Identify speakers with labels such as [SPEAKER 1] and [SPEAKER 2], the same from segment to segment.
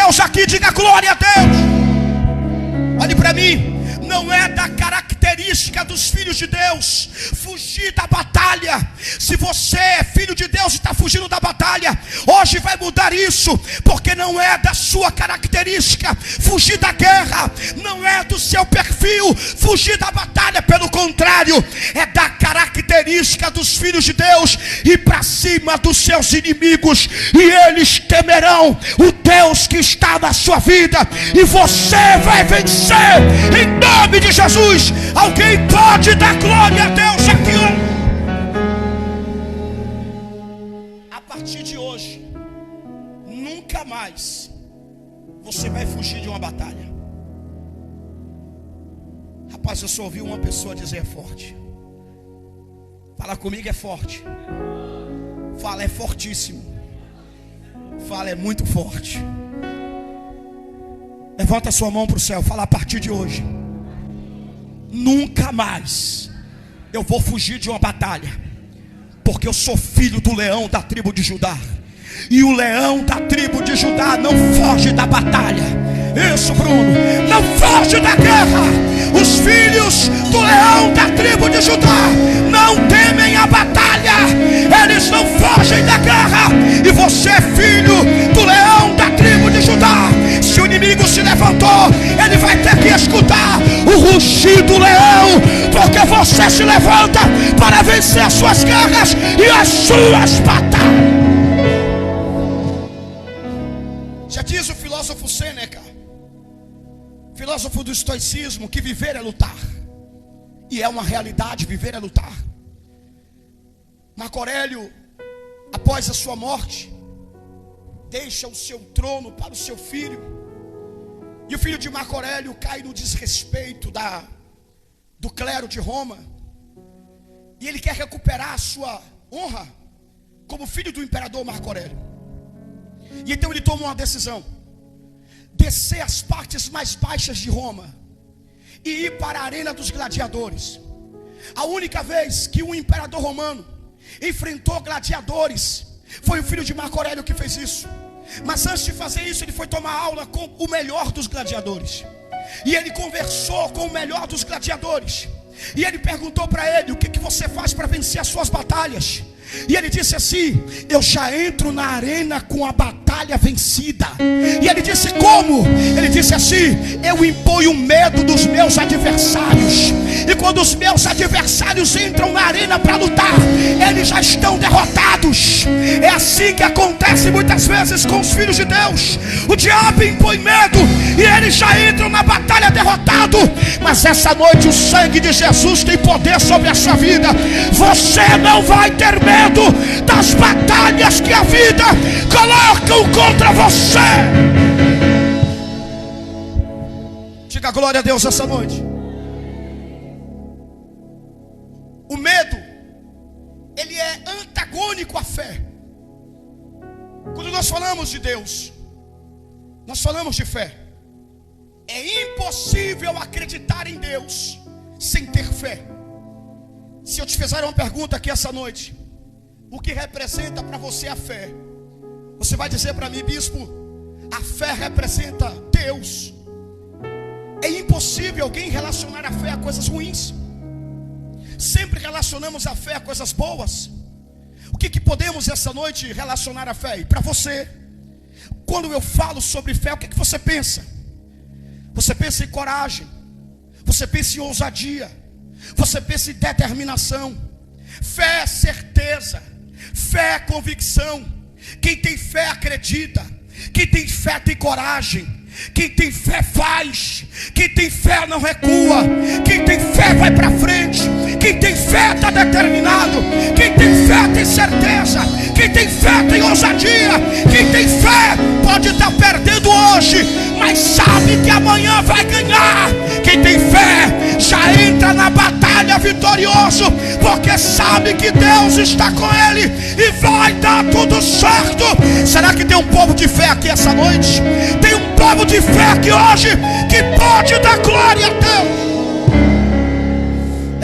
[SPEAKER 1] Deus aqui, diga glória a Deus. Olhe para mim. Não é da característica dos filhos de Deus fugir da batalha. Se você é filho de Deus e está fugindo da batalha, hoje vai mudar isso, porque não é da sua característica fugir da guerra, não é do seu perfil fugir da batalha. Pelo contrário, é da característica dos filhos de Deus ir para cima dos seus inimigos, e eles temerão o Deus que está na sua vida, e você vai vencer em nome de Jesus. Alguém pode dar glória a Deus aqui? A partir de hoje, nunca mais você vai fugir de uma batalha. Rapaz, eu só ouvi uma pessoa dizer é forte. Fala comigo, é forte. Fala, é fortíssimo. Fala, é muito forte. Levanta a sua mão para o céu. Fala, a partir de hoje, nunca mais eu vou fugir de uma batalha, porque eu sou filho do leão da tribo de Judá, e o leão da tribo de Judá não foge da batalha. Isso, Bruno, não foge da guerra. Os filhos do leão da tribo de Judá não temem a batalha, eles não fogem da guerra. E você é filho do leão da tribo de Judá. Se o inimigo se levantou, ele vai ter que escutar o rugir do leão, porque você se levanta para vencer as suas guerras e as suas batalhas. Já diz o filósofo Sêneca, filósofo do estoicismo, que viver é lutar. E é uma realidade, viver é lutar. Marco Aurélio, após a sua morte, deixa o seu trono para o seu filho. E o filho de Marco Aurélio cai no desrespeito do clero de Roma. E ele quer recuperar a sua honra como filho do imperador Marco Aurélio. E então ele toma uma decisão: descer as partes mais baixas de Roma e ir para a arena dos gladiadores. A única vez que um imperador romano enfrentou gladiadores foi o filho de Marco Aurélio que fez isso. Mas antes de fazer isso, ele foi tomar aula com o melhor dos gladiadores. E ele conversou com o melhor dos gladiadores. E ele perguntou para ele: o que você faz para vencer as suas batalhas? E ele disse assim: eu já entro na arena com a batalha vencida. E ele disse: como? Ele disse assim: eu imponho medo dos meus adversários. E quando os meus adversários entram na arena para lutar, eles já estão derrotados. É assim que acontece muitas vezes com os filhos de Deus. O diabo impõe medo e eles já entram na batalha derrotado. Mas essa noite o sangue de Jesus tem poder sobre a sua vida. Você não vai ter medo das batalhas que a vida coloca contra você. Diga glória a Deus essa noite. O medo, ele é antagônico à fé. Quando nós falamos de Deus, nós falamos de fé. É impossível acreditar em Deus sem ter fé. Se eu te fizer uma pergunta aqui essa noite: o que representa para você a fé? Você vai dizer para mim: bispo, a fé representa Deus. É impossível alguém relacionar a fé a coisas ruins. Sempre relacionamos a fé a coisas boas. O que podemos essa noite relacionar a fé? E para você, quando eu falo sobre fé, o que você pensa? Você pensa em coragem, você pensa em ousadia, você pensa em determinação. Fé é certeza, fé é convicção. Quem tem fé acredita, quem tem fé tem coragem. Quem tem fé faz, quem tem fé não recua, quem tem fé vai para frente, quem tem fé está determinado, quem tem fé tem certeza, quem tem fé tem ousadia, quem tem fé pode estar perdendo hoje, mas sabe que amanhã vai ganhar. Quem tem fé já entra na batalha vitorioso, porque sabe que Deus está com ele e vai dar tudo certo. Será que tem um povo de fé aqui essa noite? Tem um povo de fé aqui hoje que pode dar glória a Deus.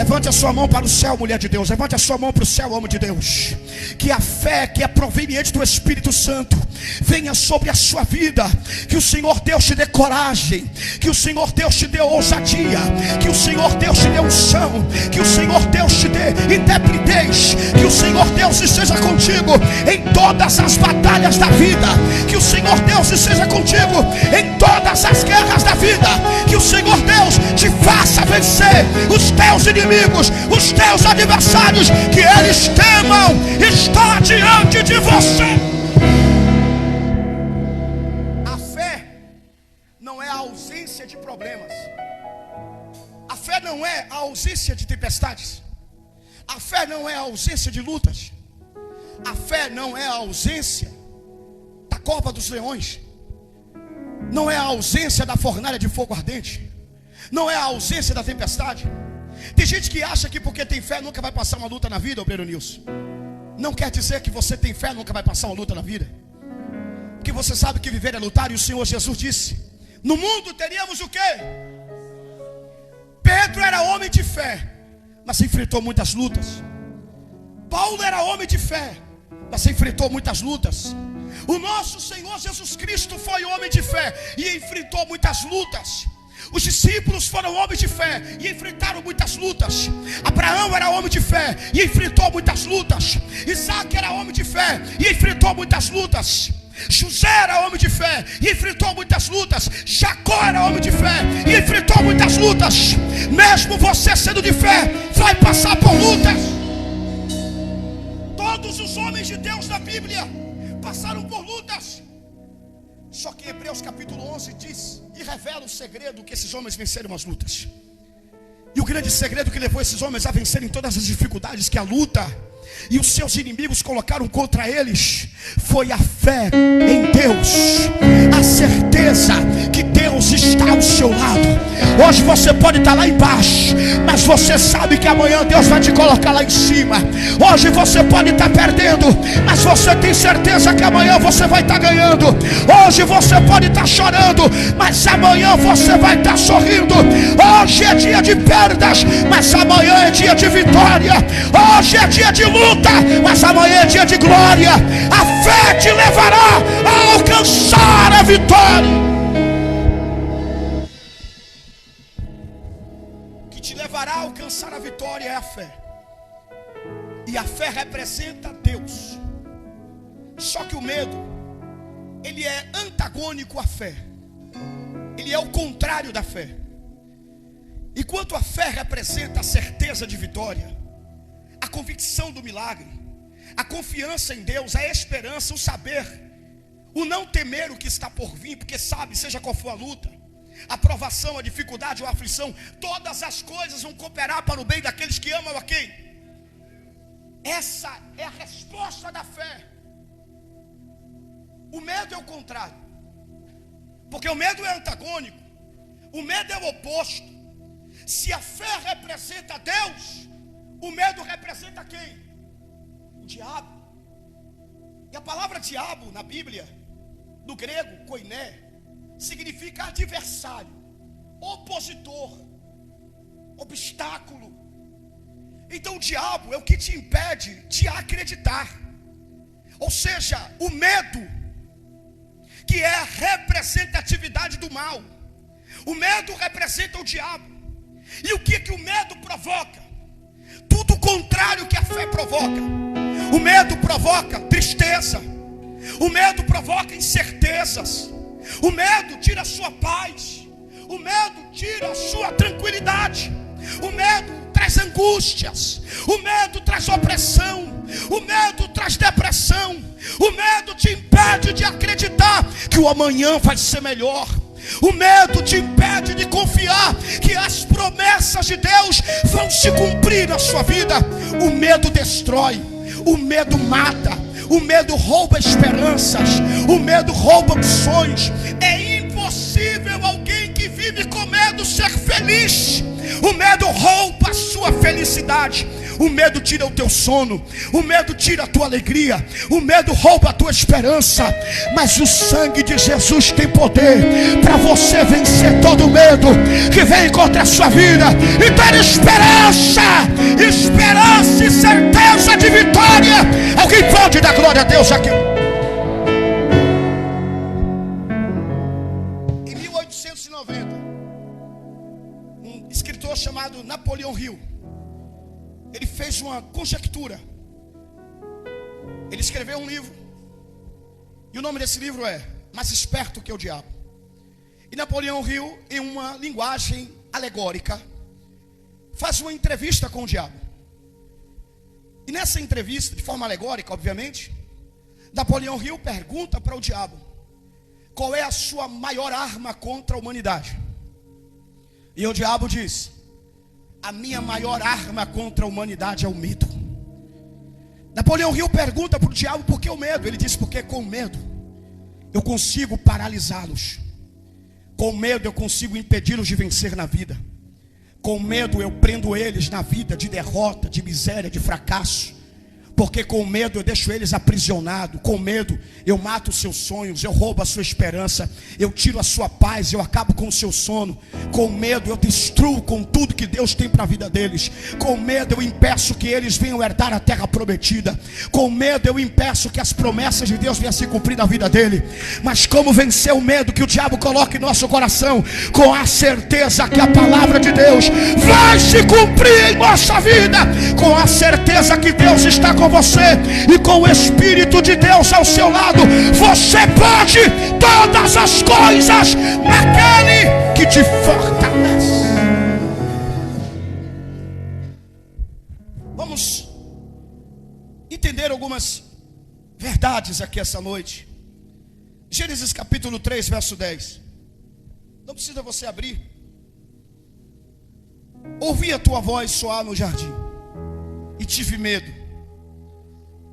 [SPEAKER 1] Levante a sua mão para o céu, mulher de Deus. Levante a sua mão para o céu, homem de Deus. Que a fé que é proveniente do Espírito Santo venha sobre a sua vida. Que o Senhor Deus te dê coragem. Que o Senhor Deus te dê ousadia. Que o Senhor Deus te dê unção. Que o Senhor Deus te dê intrepidez. Que o Senhor Deus esteja contigo em todas as batalhas da vida. Que o Senhor Deus esteja contigo em todas as guerras da vida. Que o Senhor Deus te faça vencer os teus inimigos, os teus adversários. Que eles temam estar diante de você. A fé não é a ausência de problemas. A fé não é a ausência de tempestades. A fé não é a ausência de lutas. A fé não é a ausência da cova dos leões. Não é a ausência da fornalha de fogo ardente. Não é a ausência da tempestade. Tem gente que acha que porque tem fé nunca vai passar uma luta na vida, Obreiro Nilson. Não quer dizer que você tem fé nunca vai passar uma luta na vida. Porque você sabe que viver é lutar. E o Senhor Jesus disse: no mundo teríamos o quê? Pedro era homem de fé, mas enfrentou muitas lutas. Paulo era homem de fé, mas enfrentou muitas lutas. O nosso Senhor Jesus Cristo foi homem de fé e enfrentou muitas lutas. Os discípulos foram homens de fé e enfrentaram muitas lutas. Abraão era homem de fé e enfrentou muitas lutas. Isaac era homem de fé e enfrentou muitas lutas. José era homem de fé e enfrentou muitas lutas. Jacó era homem de fé e enfrentou muitas lutas. Mesmo você sendo de fé, vai passar por lutas. Todos os homens de Deus da Bíblia passaram por lutas. Só que Hebreus capítulo 11 diz e revela o segredo que esses homens venceram as lutas. E o grande segredo que levou esses homens a vencerem todas as dificuldades que a luta e os seus inimigos colocaram contra eles foi a fé em Deus, a certeza que Deus está ao seu lado. Hoje você pode estar lá embaixo, mas você sabe que amanhã Deus vai te colocar lá em cima. Hoje você pode estar perdendo, mas você tem certeza que amanhã você vai estar ganhando. Hoje você pode estar chorando, mas amanhã você vai estar sorrindo. Hoje é dia de perdas, mas amanhã é dia de vitória. Hoje é dia de luta, mas amanhã é dia de glória. A fé te levará a alcançar a vitória. O que te levará a alcançar a vitória é a fé. E a fé representa Deus. Só que o medo, ele é antagônico à fé. Ele é o contrário da fé. Enquanto a fé representa a certeza de vitória, a convicção do milagre, a confiança em Deus, a esperança, o saber, o não temer o que está por vir, porque sabe, seja qual for a luta, a provação, a dificuldade ou a aflição, todas as coisas vão cooperar para o bem daqueles que amam a quem? Essa é a resposta da fé. O medo é o contrário, porque o medo é antagônico, o medo é o oposto. Se a fé representa Deus, o medo representa quem? O diabo. E a palavra diabo na Bíblia, no grego, koiné, significa adversário, opositor, obstáculo. Então o diabo é o que te impede de acreditar. Ou seja, o medo, que é a representatividade do mal. O medo representa o diabo. E o que o medo provoca? Tudo o contrário que a fé provoca. O medo provoca tristeza. O medo provoca incertezas. O medo tira a sua paz. O medo tira a sua tranquilidade. O medo traz angústias. O medo traz opressão. O medo traz depressão. O medo te impede de acreditar que o amanhã vai ser melhor. O medo te impede de confiar que as promessas de Deus vão se cumprir na sua vida. O medo destrói, o medo mata, o medo rouba esperanças, o medo rouba sonhos. É impossível alguém que vive com medo ser feliz. O medo rouba a sua felicidade. O medo tira o teu sono, o medo tira a tua alegria, o medo rouba a tua esperança. Mas o sangue de Jesus tem poder para você vencer todo o medo que vem contra a sua vida e ter esperança e certeza de vitória. Alguém pode dar glória a Deus aqui? Em 1890, um escritor chamado Napoleão Hill, ele fez uma conjectura. Ele escreveu um livro, e o nome desse livro é Mais Esperto que o Diabo. E Napoleão Hill, em uma linguagem alegórica, faz uma entrevista com o diabo. E nessa entrevista, de forma alegórica, obviamente, Napoleão Hill pergunta para o diabo: qual é a sua maior arma contra a humanidade? E o diabo diz: a minha maior arma contra a humanidade é o medo. Napoleão Hill pergunta para o diabo: por que o medo? Ele diz: porque com medo eu consigo paralisá-los. Com medo eu consigo impedi-los de vencer na vida. Com medo eu prendo eles na vida de derrota, de miséria, de fracasso. Porque com medo eu deixo eles aprisionados. Com medo eu mato os seus sonhos, eu roubo a sua esperança, eu tiro a sua paz, eu acabo com o seu sono. Com medo eu destruo com tudo que Deus tem para a vida deles. Com medo eu impeço que eles venham herdar a terra prometida. Com medo eu impeço que as promessas de Deus venham se cumprir na vida dele. Mas como vencer o medo que o diabo coloca em nosso coração? Com a certeza que a palavra de Deus vai se cumprir em nossa vida. Com a certeza que Deus está com você e com o Espírito de Deus ao seu lado, você pode todas as coisas naquele que te fortalece. Vamos entender algumas verdades aqui essa noite. Gênesis capítulo 3, verso 10. Não precisa você abrir. Ouvi a tua voz soar no jardim e tive medo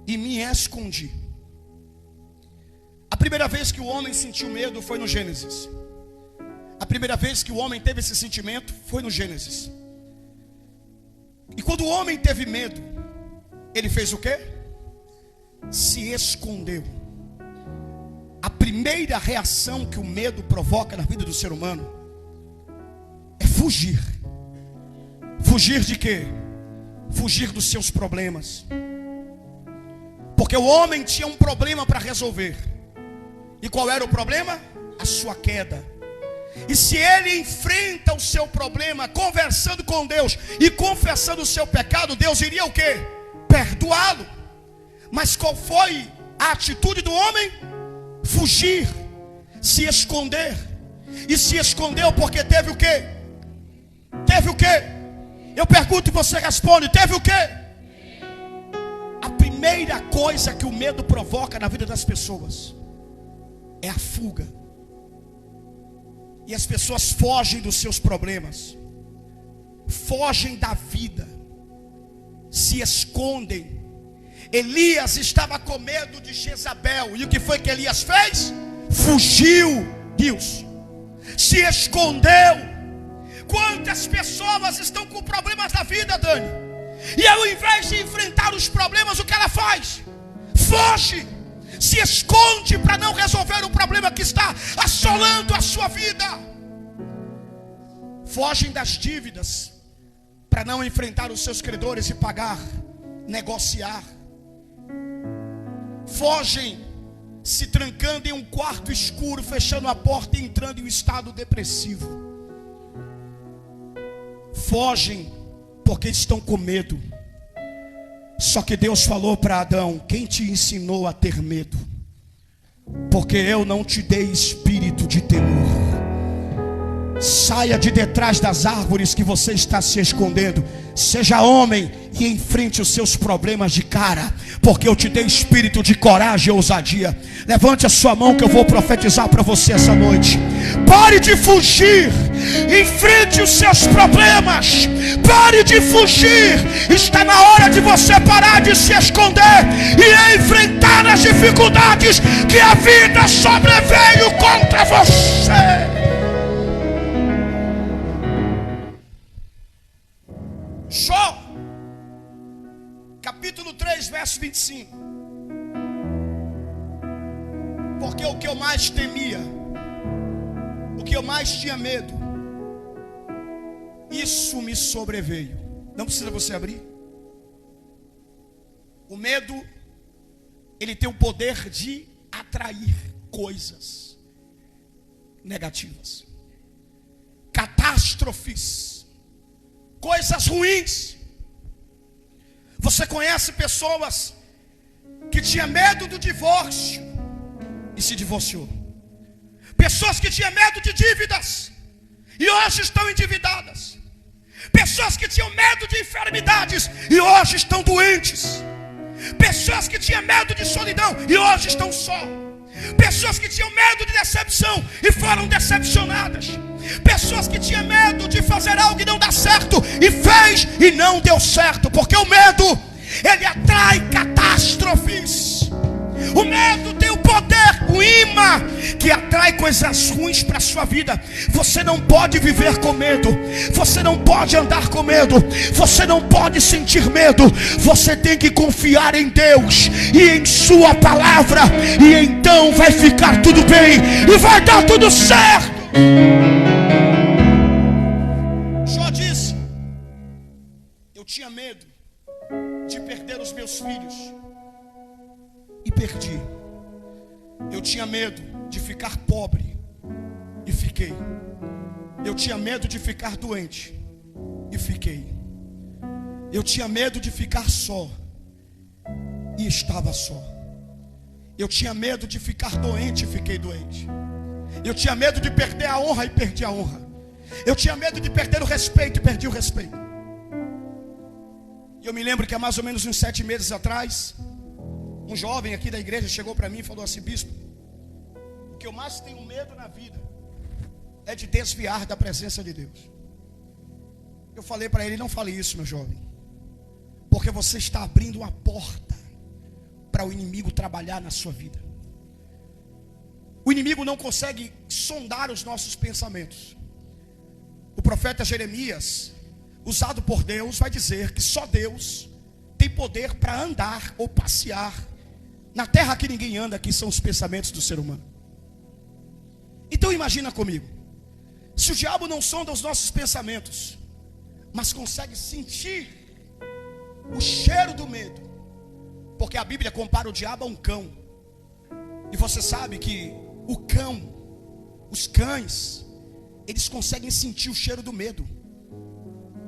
[SPEAKER 1] e me escondi. A primeira vez que o homem sentiu medo foi no Gênesis. A primeira vez que o homem teve esse sentimento foi no Gênesis. E quando o homem teve medo, ele fez o quê? Se escondeu. A primeira reação que o medo provoca na vida do ser humano é fugir. Fugir de quê? Fugir dos seus problemas. Porque o homem tinha um problema para resolver. E qual era o problema? A sua queda. E se ele enfrenta o seu problema conversando com Deus e confessando o seu pecado, Deus iria o quê? Perdoá-lo. Mas qual foi a atitude do homem? Fugir, se esconder. E se escondeu porque teve o quê? Teve o quê? Eu pergunto e você responde: teve o quê? A primeira coisa que o medo provoca na vida das pessoas é a fuga. E as pessoas fogem dos seus problemas, fogem da vida, se escondem. Elias estava com medo de Jezabel. E o que foi que Elias fez? Fugiu, Deus, se escondeu. Quantas pessoas estão com problemas na vida, Dani? E ao invés de enfrentar os problemas, o que ela faz? Foge, se esconde para não resolver o problema que está assolando a sua vida. Fogem das dívidas para não enfrentar os seus credores e pagar, negociar. Fogem se trancando em um quarto escuro, fechando a porta e entrando em um estado depressivo. Fogem porque estão com medo. Só que Deus falou para Adão: quem te ensinou a ter medo? Porque eu não te dei espírito de temor. Saia de detrás das árvores que você está se escondendo. Seja homem e enfrente os seus problemas de cara, porque eu te dei espírito de coragem e ousadia. Levante a sua mão que eu vou profetizar para você essa noite. Pare de fugir, enfrente os seus problemas. Pare de fugir. Está na hora de você parar de se esconder e enfrentar as dificuldades que a vida sobreveio contra você. Jó, eu mais temia, o que eu mais tinha medo, isso me sobreveio. Não precisa você abrir. O medo, ele tem o poder de atrair coisas negativas, catástrofes, coisas ruins. Você conhece pessoas que tinham medo do divórcio e se divorciou. Pessoas que tinham medo de dívidas e hoje estão endividadas. Pessoas que tinham medo de enfermidades e hoje estão doentes. Pessoas que tinham medo de solidão e hoje estão só. Pessoas que tinham medo de decepção e foram decepcionadas. Pessoas que tinham medo de fazer algo e não dar certo e fez e não deu certo. Porque o medo, ele atrai catástrofes. O medo tem o poder, o imã, que atrai coisas ruins para a sua vida. Você não pode viver com medo. Você não pode andar com medo. Você não pode sentir medo. Você tem que confiar em Deus e em sua palavra. E então vai ficar tudo bem. E vai dar tudo certo. Jó disse: eu tinha medo de perder os meus filhos e perdi. Eu tinha medo de ficar pobre e fiquei. Eu tinha medo de ficar doente e fiquei. Eu tinha medo de ficar só e estava só. Eu tinha medo de ficar doente e fiquei doente. Eu tinha medo de perder a honra e perdi a honra. Eu tinha medo de perder o respeito e perdi o respeito. E eu me lembro que há mais ou menos uns 7 meses atrás, um jovem aqui da igreja chegou para mim e falou assim: bispo, o que eu mais tenho medo na vida é de desviar da presença de Deus. Eu falei para ele: não fale isso, meu jovem, porque você está abrindo uma porta para o inimigo trabalhar na sua vida. O inimigo não consegue sondar os nossos pensamentos. O profeta Jeremias, usado por Deus, vai dizer que só Deus tem poder para andar ou passear na terra que ninguém anda, que são os pensamentos do ser humano. Então imagina comigo, se o diabo não sonda os nossos pensamentos, mas consegue sentir o cheiro do medo, porque a Bíblia compara o diabo a um cão. E você sabe que o cão, os cães, eles conseguem sentir o cheiro do medo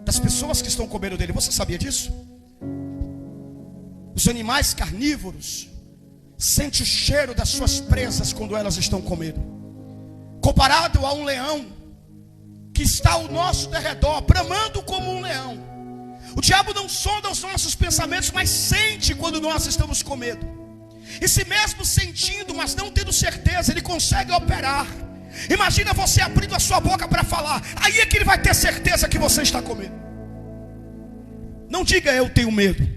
[SPEAKER 1] das pessoas que estão com medo dele. Você sabia disso? Os animais carnívoros sentem o cheiro das suas presas quando elas estão com medo. Comparado a um leão que está ao nosso derredor, bramando como um leão. O diabo não sonda os nossos pensamentos, mas sente quando nós estamos com medo. E se mesmo sentindo, mas não tendo certeza, ele consegue operar. Imagina você abrindo a sua boca para falar, aí é que ele vai ter certeza que você está com medo. Não diga eu tenho medo,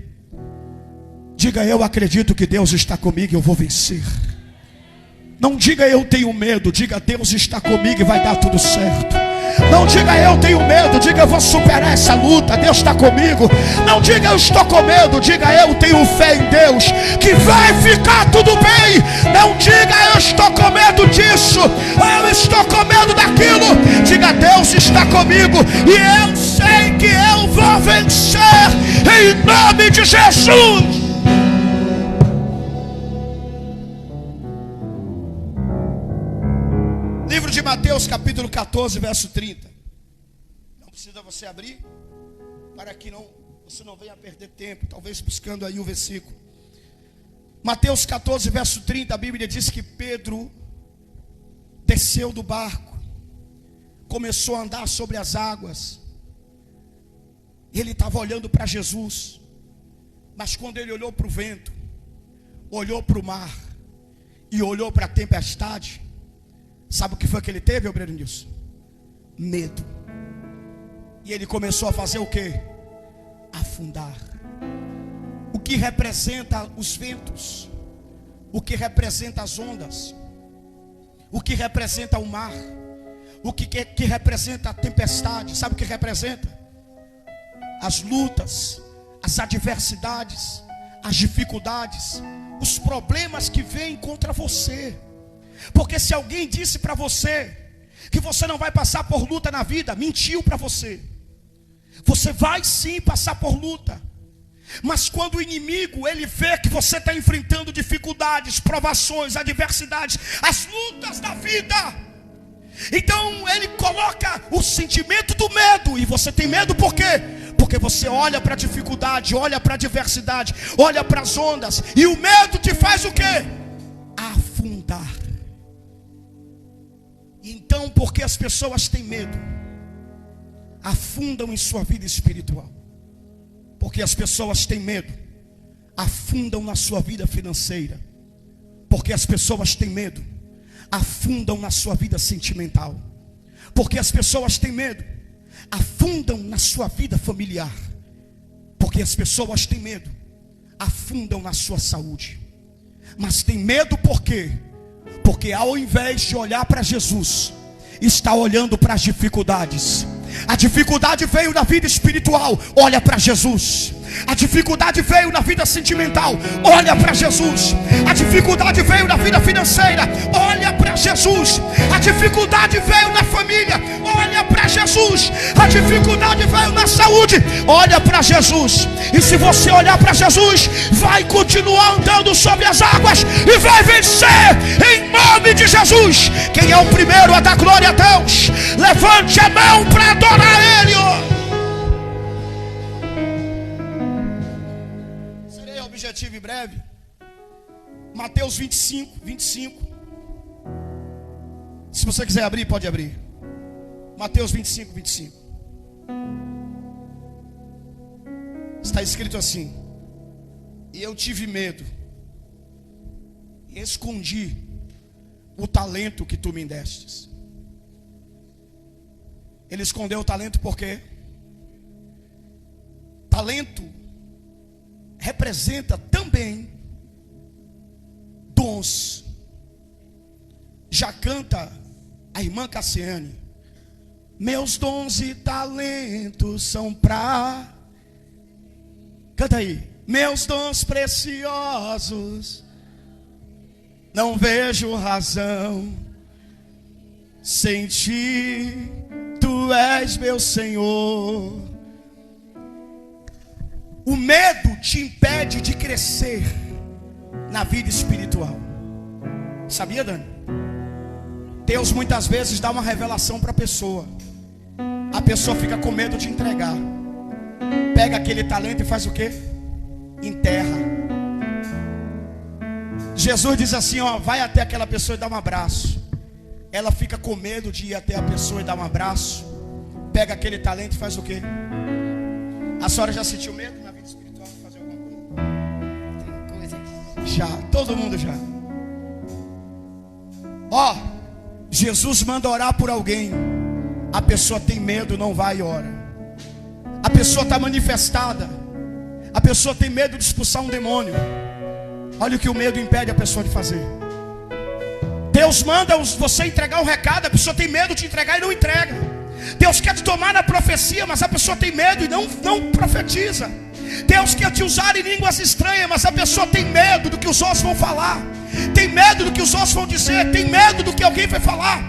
[SPEAKER 1] diga eu acredito que Deus está comigo e eu vou vencer. Não diga eu tenho medo, diga Deus está comigo e vai dar tudo certo. Não diga eu tenho medo, diga eu vou superar essa luta, Deus está comigo. Não diga eu estou com medo, diga eu tenho fé em Deus que vai ficar tudo bem. Não diga eu estou com medo disso, eu estou com medo daquilo. Diga Deus está comigo e eu sei que eu vou vencer em nome de Jesus. Livro de Mateus capítulo 14 verso 30. Não precisa você abrir, para que você não venha perder tempo, talvez buscando aí o versículo. Mateus 14 verso 30, a Bíblia diz que Pedro desceu do barco, começou a andar sobre as águas. Ele estava olhando para Jesus, mas quando ele olhou para o vento, olhou para o mar e olhou para a tempestade, sabe o que foi que ele teve, obreiro Nilson? Medo. E ele começou a fazer o que? Afundar. O que representa os ventos? O que representa as ondas? O que representa o mar? O que representa a tempestade? Sabe o que representa? As lutas, as adversidades, as dificuldades, os problemas que vêm contra você. Porque se alguém disse para você que você não vai passar por luta na vida, mentiu para você. Você vai sim passar por luta. Mas quando o inimigo, ele vê que você está enfrentando dificuldades, provações, adversidades, as lutas da vida, então ele coloca o sentimento do medo. E você tem medo por quê? Porque você olha para a dificuldade, olha para a adversidade, olha para as ondas, e o medo te faz o quê? Afundar. Então, porque as pessoas têm medo, afundam em sua vida espiritual. Porque as pessoas têm medo, afundam na sua vida financeira. Porque as pessoas têm medo, afundam na sua vida sentimental. Porque as pessoas têm medo, afundam na sua vida familiar. Porque as pessoas têm medo, afundam na sua saúde. Mas tem medo por quê? Porque ao invés de olhar para Jesus, está olhando para as dificuldades. A dificuldade veio na vida espiritual, olha para Jesus. A dificuldade veio na vida sentimental, olha para Jesus. A dificuldade veio na vida financeira, olha para Jesus. A dificuldade veio na família, olha para Jesus. A dificuldade veio na saúde, olha para Jesus. E se você olhar para Jesus, vai continuar andando sobre as águas e vai vencer em nome de Jesus. Quem é o primeiro a dar glória a Deus? Levante a mão para adorar Ele. Serei objetivo e breve. Mateus 25. Se você quiser abrir, pode abrir. Mateus 25. Está escrito assim: e eu tive medo e escondi o talento que tu me destes. Ele escondeu o talento por quê? Talento representa também dons. Já canta a irmã Cassiane: meus dons e talentos são pra... Canta aí. Meus dons preciosos, não vejo razão sem ti. Tu és meu Senhor. O medo te impede de crescer na vida espiritual. Sabia, Dani? Deus muitas vezes dá uma revelação para a pessoa. A pessoa fica com medo de entregar. Pega aquele talento e faz o quê? Enterra. Jesus diz assim, ó, vai até aquela pessoa e dá um abraço. Ela fica com medo de ir até a pessoa e dar um abraço. Pega aquele talento e faz o quê? A senhora já sentiu medo na vida espiritual de fazer alguma coisa? Tem coisa aqui. Já, todo mundo já. Ó, Jesus manda orar por alguém. A pessoa tem medo, não vai e ora. A pessoa está manifestada. A pessoa tem medo de expulsar um demônio. Olha o que o medo impede a pessoa de fazer. Deus manda você entregar um recado, a pessoa tem medo de entregar e não entrega. Deus quer te tomar na profecia, mas a pessoa tem medo e não profetiza. Deus quer te usar em línguas estranhas, mas a pessoa tem medo do que os outros vão falar. Tem medo do que os outros vão dizer. Tem medo do que alguém vai falar.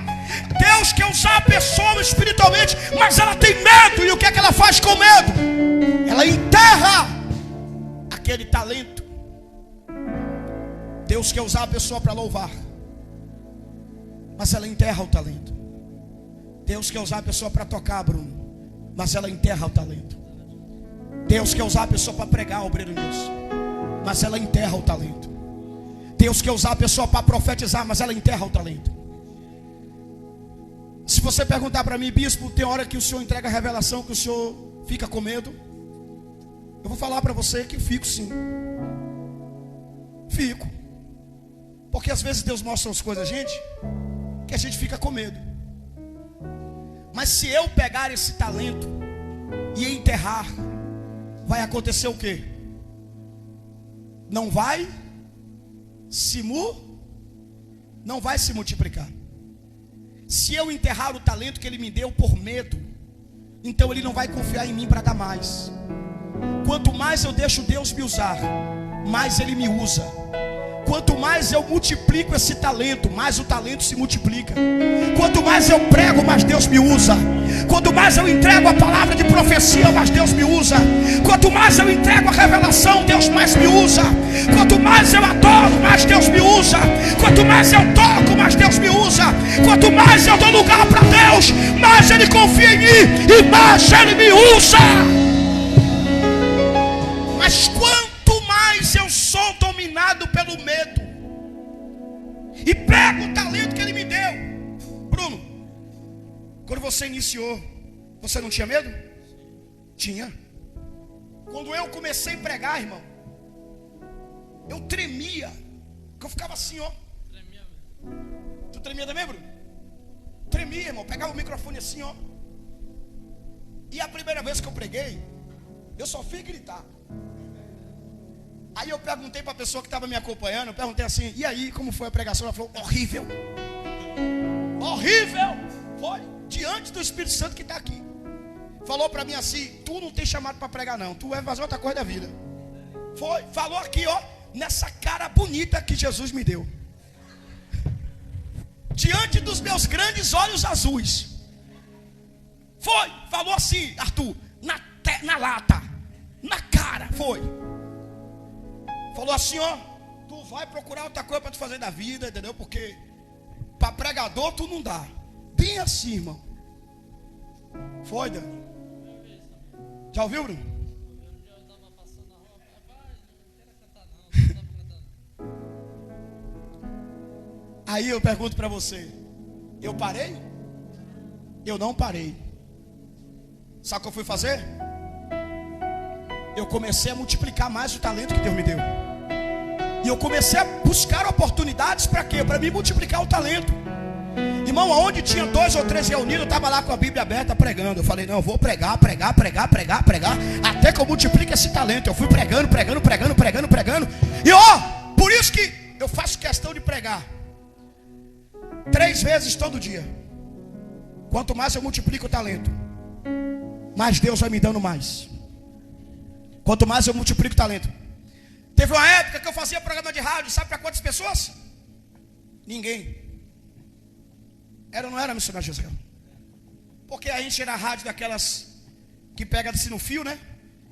[SPEAKER 1] Deus quer usar a pessoa espiritualmente, mas ela tem medo. E o que é que ela faz com medo? Ela enterra aquele talento. Deus quer usar a pessoa para louvar, mas ela enterra o talento. Deus quer usar a pessoa para tocar, Bruno, mas ela enterra o talento. Deus quer usar a pessoa para pregar, obreiro Nilson, mas ela enterra o talento. Deus quer usar a pessoa para profetizar, mas ela enterra o talento. Se você perguntar para mim, bispo, tem hora que o senhor entrega a revelação que o senhor fica com medo? Eu vou falar para você que fico sim. Fico. Porque às vezes Deus mostra as coisas a gente que a gente fica com medo. Mas se eu pegar esse talento e enterrar, vai acontecer o quê? Não vai se multiplicar. Se eu enterrar o talento que Ele me deu por medo, então Ele não vai confiar em mim para dar mais. Quanto mais eu deixo Deus me usar, mais Ele me usa. quanto mais eu multiplico esse talento, mais o talento se multiplica. Quanto mais eu prego, mais Deus me usa. Quanto mais eu entrego a palavra de profecia, mais Deus me usa. Quanto mais eu entrego a revelação, Deus mais me usa. Quanto mais eu adoro, mais Deus me usa. Quanto mais eu toco, mais Deus me usa. Quanto mais eu dou lugar para Deus, mais Ele confia em mim e mais Ele me usa. Mas quanto mais eu sou dominado pelo medo e pego o talento que Ele me deu. Bruno, quando você iniciou, você não tinha medo? Tinha. Quando eu comecei a pregar, irmão, eu tremia, porque eu ficava assim, ó. Tu tremia também, Bruno? Tremia, irmão, pegava o microfone assim, ó. E a primeira vez que eu preguei, eu só fui gritar. Aí eu perguntei para a pessoa que estava me acompanhando, eu perguntei assim, e aí, como foi a pregação? Ela falou, horrível. Horrível. Foi, diante do Espírito Santo que está aqui. Falou para mim assim, tu não tem chamado para pregar não, tu vai fazer outra coisa da vida. Foi, falou aqui, ó, nessa cara bonita que Jesus me deu. Diante dos meus grandes olhos azuis. Foi, falou assim, Arthur, na lata, na cara, foi. Falou assim, ó, tu vai procurar outra coisa para tu fazer da vida, entendeu? Porque para pregador tu não dá. Bem assim, irmão. Foi, Dani. Já ouviu, Bruno?
[SPEAKER 2] Eu estava passando na rua, rapaz, não quero cantar não.
[SPEAKER 1] Aí eu pergunto para você, eu parei? Eu não parei. Sabe o que eu fui fazer? Eu comecei a multiplicar mais o talento que Deus me deu. E eu comecei a buscar oportunidades para quê? Para me multiplicar o talento. Irmão, aonde tinha 2 ou 3 reunidos, eu estava lá com a Bíblia aberta pregando. Eu falei, não, eu vou pregar, até que eu multiplique esse talento. Eu fui pregando. E ó, por isso que eu faço questão de pregar 3 vezes todo dia. Quanto mais eu multiplico o talento, mais Deus vai me dando mais. Quanto mais eu multiplico o talento. Teve uma época que eu fazia programa de rádio, sabe para quantas pessoas? Ninguém. Era ou não era, missionário José? Porque a gente era rádio daquelas que pega assim no fio, né?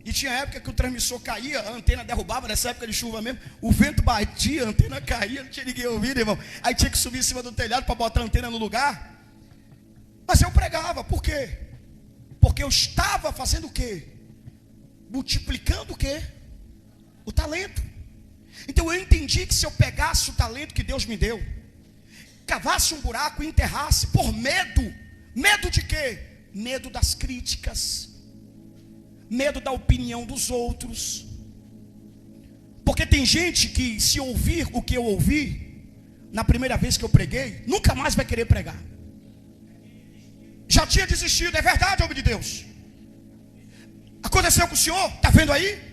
[SPEAKER 1] E tinha época que o transmissor caía, a antena derrubava, nessa época de chuva mesmo, o vento batia, a antena caía, não tinha ninguém ouvindo, irmão. Aí tinha que subir em cima do telhado para botar a antena no lugar. Mas eu pregava, por quê? Porque eu estava fazendo o quê? Multiplicando o quê? O talento. Então eu entendi que se eu pegasse o talento que Deus me deu, cavasse um buraco e enterrasse por medo. Medo de quê? Medo das críticas, medo da opinião dos outros. Porque tem gente que, se ouvir o que eu ouvi na primeira vez que eu preguei, nunca mais vai querer pregar. Já tinha desistido, é verdade, homem de Deus. Aconteceu com o senhor, está vendo aí?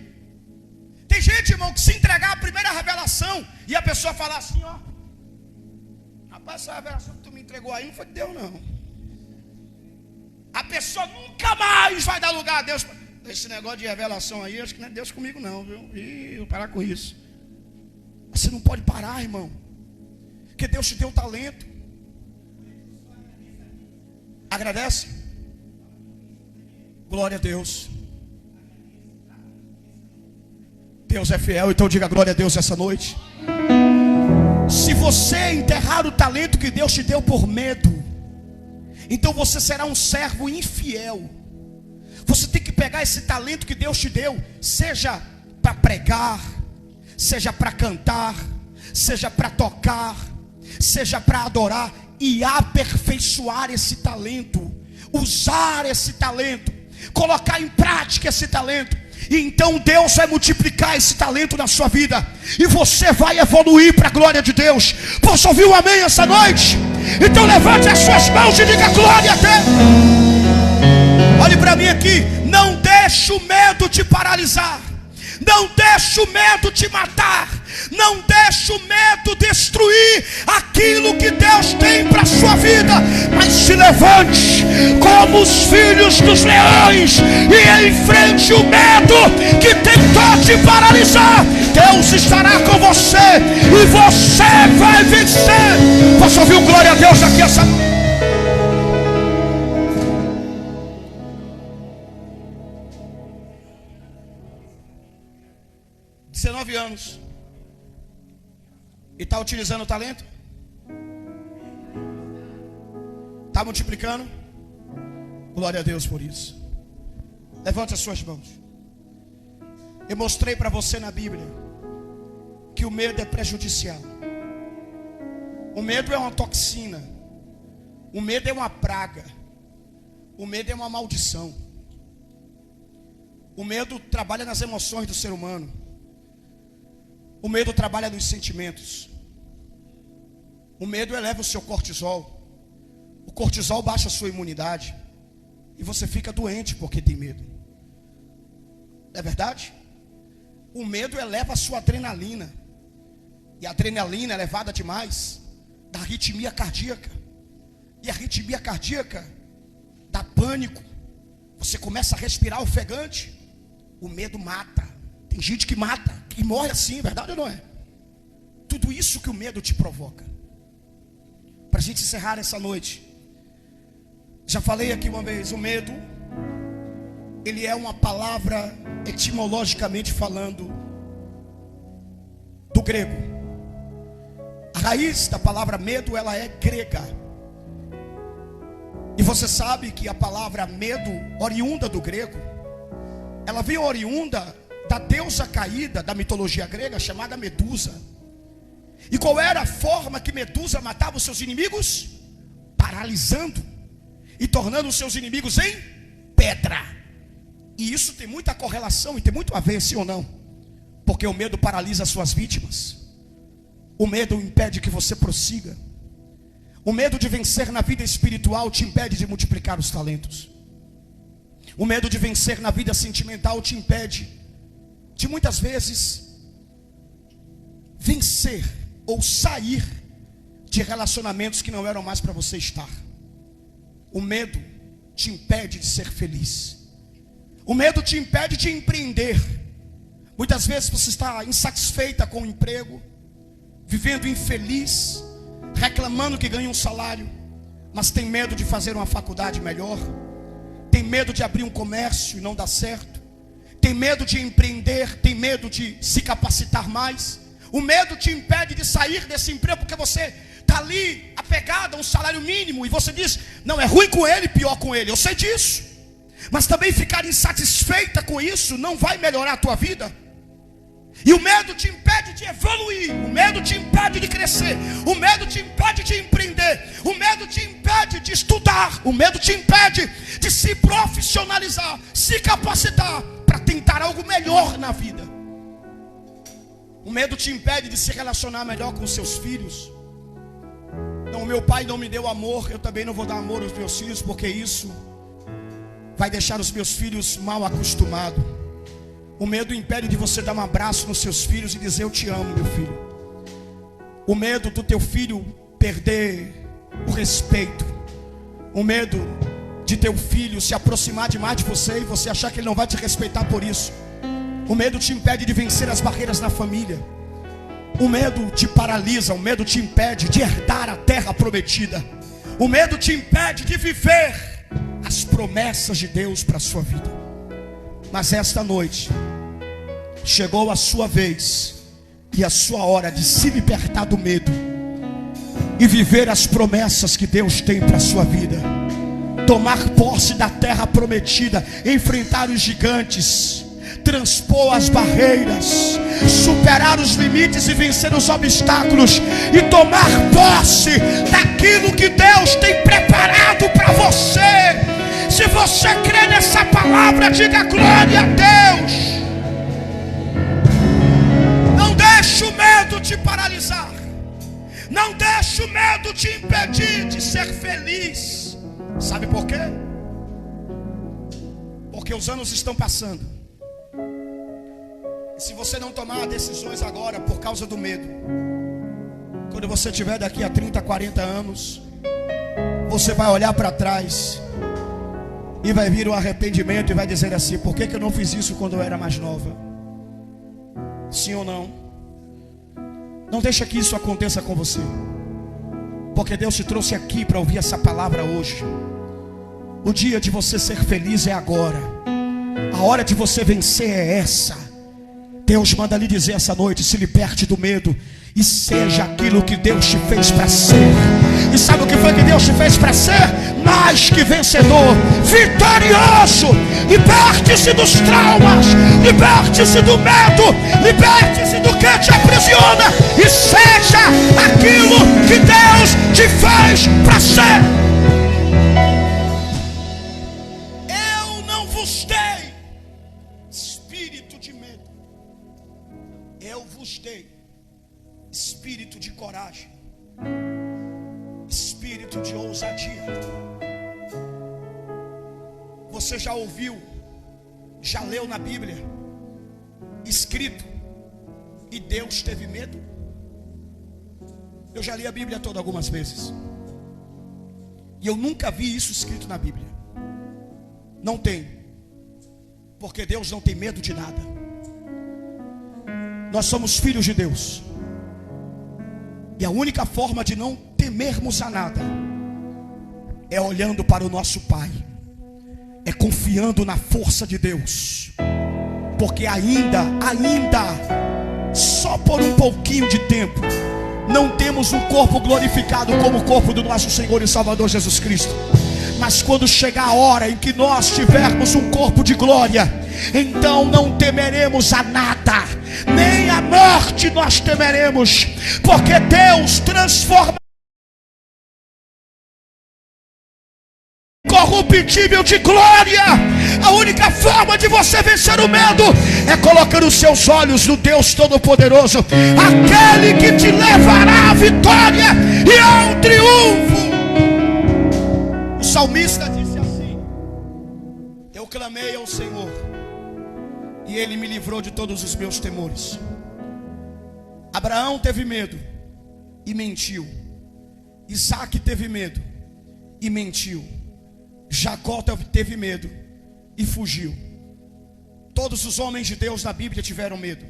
[SPEAKER 1] Tem gente, irmão, que se entregar a primeira revelação e a pessoa falar assim, ó, rapaz, essa revelação que tu me entregou aí não foi de Deus não. A pessoa nunca mais vai dar lugar a Deus. Esse negócio de revelação aí, acho que não é Deus comigo não, viu? Ih, vou parar com isso. Você não pode parar, irmão, porque Deus te deu talento. Agradece. Glória a Deus. Deus é fiel, então diga glória a Deus essa noite. Se você enterrar o talento que Deus te deu por medo, então você será um servo infiel. Você tem que pegar esse talento que Deus te deu, seja para pregar, seja para cantar, seja para tocar, seja para adorar, e aperfeiçoar esse talento, usar esse talento, colocar em prática esse talento. E então Deus vai multiplicar esse talento na sua vida, e você vai evoluir para a glória de Deus. Posso ouvir um amém essa noite? Então levante as suas mãos e diga glória a Deus. Olhe para mim aqui. Não deixe o medo te paralisar, não deixe o medo te matar, Não deixe o medo destruir aquilo que Deus tem para a sua vida, mas se levante como os filhos dos leões e enfrente o medo que tentou te paralisar. Deus estará com você e você vai vencer. Posso ouvir um glória a Deus aqui essa noite? 19 anos e está utilizando o talento? Está multiplicando? Glória a Deus por isso. Levante as suas mãos. Eu mostrei para você na Bíblia que o medo é prejudicial. O medo é uma toxina. O medo é uma praga. O medo é uma maldição. O medo trabalha nas emoções do ser humano. O medo trabalha nos sentimentos. O medo eleva o seu cortisol. O cortisol baixa a sua imunidade. E você fica doente porque tem medo. Não é verdade? O medo eleva a sua adrenalina. E a adrenalina elevada demais dá arritmia cardíaca. E a arritmia cardíaca dá pânico. Você começa a respirar ofegante. O medo mata. Tem gente que mata, que morre assim, verdade ou não é? Tudo isso que o medo te provoca. Para a gente encerrar essa noite, já falei aqui uma vez, o medo, ele é uma palavra etimologicamente falando do grego. A raiz da palavra medo, ela é grega. E você sabe que a palavra medo, oriunda do grego, ela veio oriunda da deusa caída da mitologia grega, chamada Medusa. E qual era a forma que Medusa matava os seus inimigos? Paralisando e tornando os seus inimigos em pedra. E isso tem muita correlação e tem muito a ver, sim ou não? Porque o medo paralisa as suas vítimas. O medo impede que você prossiga. O medo de vencer na vida espiritual te impede de multiplicar os talentos. O medo de vencer na vida sentimental te impede de muitas vezes vencer ou sair de relacionamentos que não eram mais para você estar. O medo te impede de ser feliz. O medo te impede de empreender. Muitas vezes você está insatisfeita com o emprego, vivendo infeliz, reclamando que ganha um salário, mas tem medo de fazer uma faculdade melhor, tem medo de abrir um comércio e não dá certo, tem medo de empreender, tem medo de se capacitar mais. O medo te impede de sair desse emprego porque você está ali apegado a um salário mínimo e você diz, não, é ruim com ele, pior com ele, eu sei disso. Mas também ficar insatisfeita com isso não vai melhorar a tua vida. E o medo te impede de evoluir, o medo te impede de crescer, o medo te impede de empreender, o medo te impede de estudar, o medo te impede de se profissionalizar, se capacitar para tentar algo melhor na vida. O medo te impede de se relacionar melhor com os seus filhos. Não, meu pai não me deu amor, eu também não vou dar amor aos meus filhos, porque isso vai deixar os meus filhos mal acostumados. O medo impede de você dar um abraço nos seus filhos e dizer, eu te amo, meu filho. O medo do teu filho perder o respeito. O medo de teu filho se aproximar demais de você e você achar que ele não vai te respeitar por isso. O medo te impede de vencer as barreiras na família. O medo te paralisa, o medo te impede de herdar a terra prometida. O medo te impede de viver as promessas de Deus para a sua vida. Mas esta noite chegou a sua vez e a sua hora de se libertar do medo e viver as promessas que Deus tem para a sua vida. Tomar posse da terra prometida, enfrentar os gigantes, transpor as barreiras, superar os limites e vencer os obstáculos e tomar posse daquilo que Deus tem preparado para você. Se você crê nessa palavra, diga glória a Deus. Não deixe o medo te paralisar. Não deixe o medo te impedir de ser feliz. Sabe por quê? Porque os anos estão passando E se você não tomar decisões agora por causa do medo, quando você tiver daqui a 30, 40 anos, você vai olhar para trás e vai vir o arrependimento e vai dizer assim: por que eu não fiz isso quando eu era mais nova? Sim ou não? Não deixa que isso aconteça com você, porque Deus te trouxe aqui para ouvir essa palavra hoje. O dia de você ser feliz é agora. A hora de você vencer é essa. Deus manda lhe dizer essa noite: se liberte do medo e seja aquilo que Deus te fez para ser. E sabe o que foi que Deus te fez para ser? Mais que vencedor, vitorioso. Liberte-se dos traumas, liberte-se do medo, liberte-se do que te aprisiona e seja aquilo que Deus te fez para ser. Eu não vos dei espírito de medo, eu vos dei espírito de coragem, espírito de ousadia. Você já ouviu, já leu na Bíblia escrito e Deus teve medo? Eu já li a Bíblia toda algumas vezes e eu nunca vi isso escrito na Bíblia. Não tem, porque Deus não tem medo de nada. Nós somos filhos de Deus, e a única forma de não temermos a nada é olhando para o nosso Pai, é confiando na força de Deus. Porque ainda, só por um pouquinho de tempo, não temos um corpo glorificado como o corpo do nosso Senhor e Salvador Jesus Cristo. Mas quando chegar a hora em que nós tivermos um corpo de glória, então não temeremos a nada, nem a morte nós temeremos, porque Deus transforma incorruptível de glória. A única forma de você vencer o medo é colocar os seus olhos no Deus Todo-Poderoso, aquele que te levará à vitória e ao triunfo. O salmista disse assim: eu clamei ao Senhor e Ele me livrou de todos os meus temores. Abraão teve medo e mentiu. Isaac teve medo e mentiu. Jacó teve medo e fugiu. Todos os homens de Deus na Bíblia tiveram medo.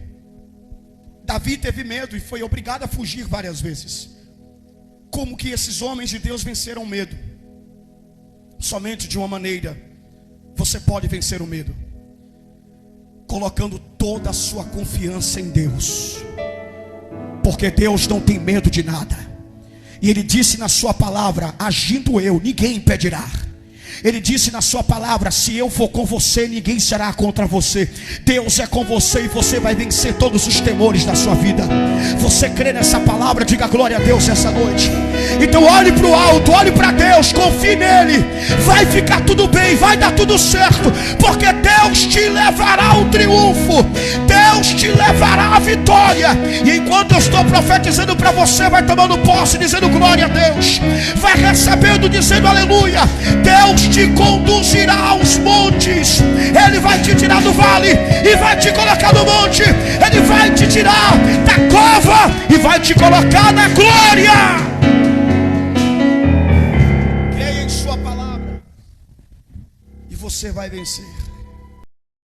[SPEAKER 1] Davi teve medo e foi obrigado a fugir várias vezes. Como que esses homens de Deus venceram o medo? Somente de uma maneira você pode vencer o medo: colocando toda a sua confiança em Deus. Porque Deus não tem medo de nada. E Ele disse na sua palavra: agindo eu, ninguém impedirá. Ele disse na sua palavra: se eu for com você, ninguém será contra você. Deus é com você e você vai vencer todos os temores da sua vida. Você crê nessa palavra? Diga glória a Deus essa noite. Então olhe para o alto, olhe para Deus, confie nele. Vai ficar tudo bem, vai dar tudo certo, porque Deus te levará ao triunfo, Deus te levará à vitória. E enquanto eu estou profetizando para você, vai tomando posse, dizendo glória a Deus. Vai recebendo, dizendo aleluia. Deus te conduzirá aos montes. Ele vai te tirar do vale e vai te colocar no monte. Ele vai te tirar da cova e vai te colocar na glória. Creia em sua palavra e você vai vencer.